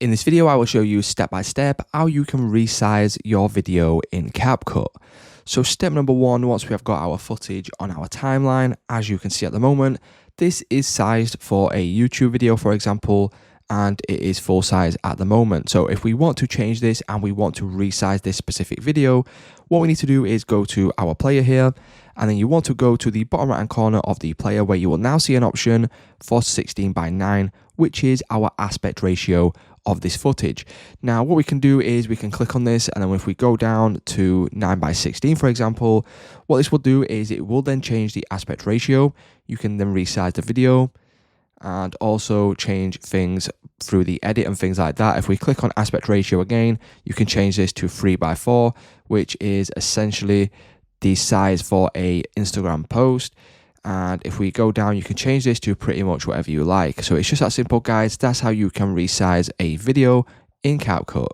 In this video, I will show you step by step how you can resize your video in CapCut. So step number one, once we have got our footage on our timeline, as you can see at the moment, this is sized for a YouTube video, for example, and it is full size at the moment. So if we want to change this and we want to resize this specific video, what we need to do is go to our player here, and then you want to go to the bottom right hand corner of the player where you will now see an option for 16:9, which is our aspect ratio of this footage. Now what we can do is we can click on this, and then if we go down to 9:16, for example, what this will do is it will then change the aspect ratio. You can then resize the video and also change things through the edit and things like that. If we click on aspect ratio again, you can change this to 3:4, which is essentially the size for a Instagram post. And if we go down, you can change this to pretty much whatever you like. So it's just that simple, guys. That's how you can resize a video in CapCut.